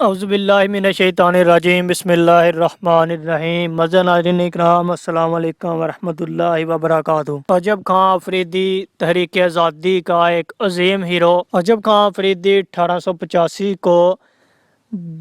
अऊज़ुबिल्लाहिमिनश्शैतानिर्रजीम बिस्मिल्लाहिर्रहमानिर्रहीम। मज़ा नाज़रीन इकराम, अस्सलाम वालेकुम वरहमतुल्लाहि वबरकातुहू। अजब खां अफरीदी तहरीक आज़ादी का एक अजीम हीरो। अजब खां अफरीदी 1885 को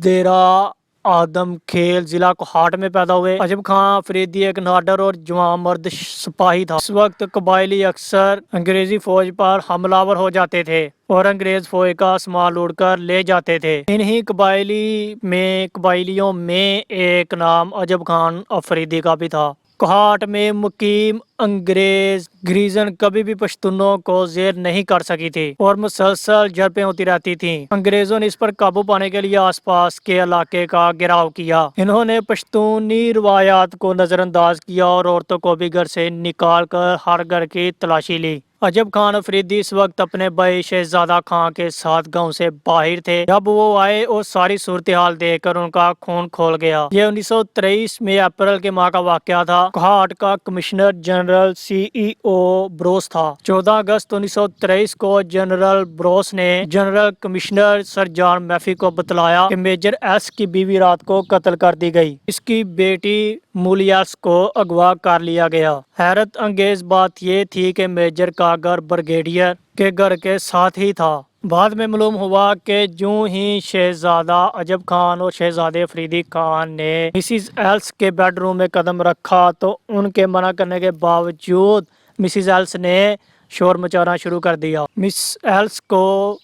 देरा आदम खेल जिला कोहाट में पैदा हुए। अजब खां अफरीदी एक नाडर और जवान मर्द सिपाही था। इस वक्त कबायली अक्सर अंग्रेजी फौज पर हमलावर हो जाते थे और अंग्रेज फौज का सामान उड़कर ले जाते थे। इन्हीं कबायलियों में एक नाम अजब खान अफरीदी का भी था। कोहाट में मुकीम अंग्रेज ग्रीजन कभी भी पश्तूनों को जेर नहीं कर सकी थी और मुसलसल झड़पें होती रहती थीं। अंग्रेजों ने इस पर काबू पाने के लिए आसपास के इलाके का घेराव किया। इन्होंने पश्तूनी रवायात को नजरअंदाज किया और औरतों को भी घर से निकाल कर हर घर की तलाशी ली। अजब खान अफरीदी इस वक्त अपने भाई शहजादा खां के साथ गांव से बाहर थे जब वो आए और सारी सूरत हाल देखकर उनका खून खोल गया। ये 1923 में अप्रैल के माह का वाकया था। कोहाट का कमिश्नर जनरल CEO ब्रोस था। 14 अगस्त 1923 को जनरल ब्रोस ने जनरल कमिश्नर सर जॉन मैफी को बतलाया कि मेजर एस की बीवी रात को कत्ल कर दी गई। इसकी बेटी मूलियर्स को अगवा कर लिया गया। हैरत अंगेज बात यह थी कि मेजर का घर ब्रिगेडियर के घर के साथ ही था। बाद में मालूम हुआ कि यूं ही शहजादा अजब खान और शहजादे अफरीदी खान ने मिसिज एल्स के बेडरूम में कदम रखा तो उनके मना करने के बावजूद मिसिज एल्स ने शोर मचाना शुरू कर दिया। मिस एल्स को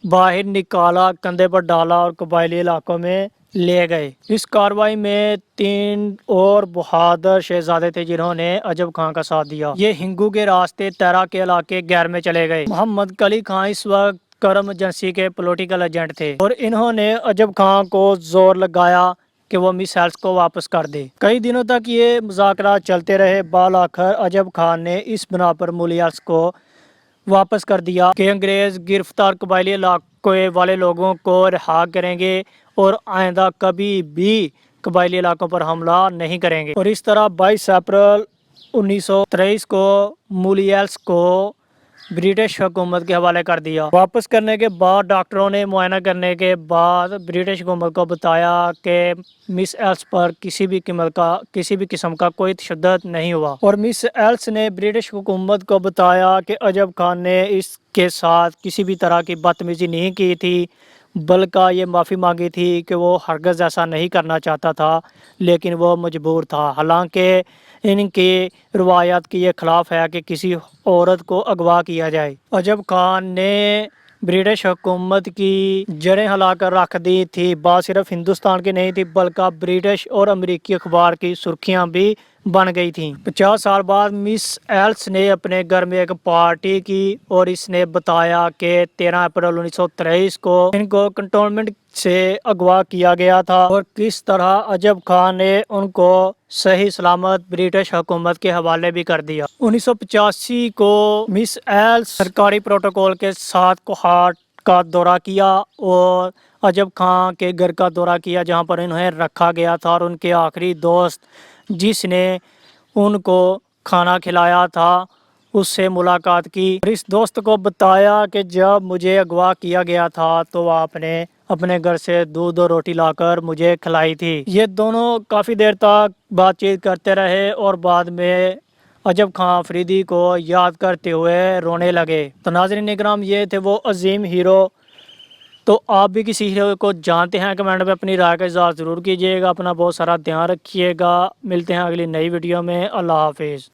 बाहर निकाला, कंधे पर डाला और कबायली इलाकों में ले गए। इस कार्रवाई में 3 और बहादुर शहजादे थे जिन्होंने अजब खां का साथ दिया। ये हिंगू के रास्ते तैरा के इलाके गैर में चले गए। मोहम्मद कली खां इस वक्त करम एजेंसी के पॉलिटिकल एजेंट थे और इन्होंने अजब खां को जोर लगाया कि वो मिस एल्स को वापस कर दे। कई दिनों तक ये मुज़ाकरा चलते रहे। बाल आखिर अजब खान ने इस बिना पर मूलियर्स को वापस कर दिया कि अंग्रेज गिरफ्तार कबायली इलाके वाले लोगों को रिहा करेंगे और आइंदा कभी भी कबायली इलाकों पर हमला नहीं करेंगे। और इस तरह 22 अप्रैल 1923 को मूलियर्स को ब्रिटिश हुकूमत के हवाले कर दिया। वापस करने के बाद डॉक्टरों ने मुआयना करने के बाद ब्रिटिश हुकूमत को बताया कि मिस एल्स पर किसी भी किस्म का कोई तशद्दुद नहीं हुआ और मिस एल्स ने ब्रिटिश हुकूमत को बताया कि अजब खान ने इसके साथ किसी भी तरह की बदतमीजी नहीं की थी, बल्कि ये माफ़ी मांगी थी कि वो हरगज़ ऐसा नहीं करना चाहता था, लेकिन वो मजबूर था। हालांकि इनकी रवायात के ये खिलाफ है कि किसी औरत को अगवा किया जाए। अजब खान ने ब्रिटिश हुकूमत की जड़ें हिलाकर रख दी थी। बात सिर्फ हिंदुस्तान की नहीं थी बल्कि ब्रिटिश और अमेरिकी अखबार की सुर्खियां भी बन गई थीं। 50 साल बाद मिस एल्स ने अपने घर में एक पार्टी की और इसने बताया कि 13 अप्रैल 1923 को इनको कंटोनमेंट से अगवा किया गया था और किस तरह अजब खान ने उनको सही सलामत ब्रिटिश हुकूमत के हवाले भी कर दिया। 1985 को मिस एल्स सरकारी प्रोटोकॉल के साथ कोहाट का दौरा किया और अजब खां के घर का दौरा किया जहां पर इन्हें रखा गया था और उनके आखिरी दोस्त जिसने उनको खाना खिलाया था उससे मुलाकात की। इस दोस्त को बताया कि जब मुझे अगवा किया गया था तो आपने अपने घर से दूध और रोटी लाकर मुझे खिलाई थी। ये दोनों काफ़ी देर तक बातचीत करते रहे और बाद में अजब खां अफरीदी को याद करते हुए रोने लगे। तो नाज़रीन इकराम, ये थे वो अजीम हीरो। तो आप भी किसी हीरो को जानते हैं, कमेंट में अपनी राय का इज़हार ज़रूर कीजिएगा। अपना बहुत सारा ध्यान रखिएगा। मिलते हैं अगली नई वीडियो में। अल्लाह हाफिज़।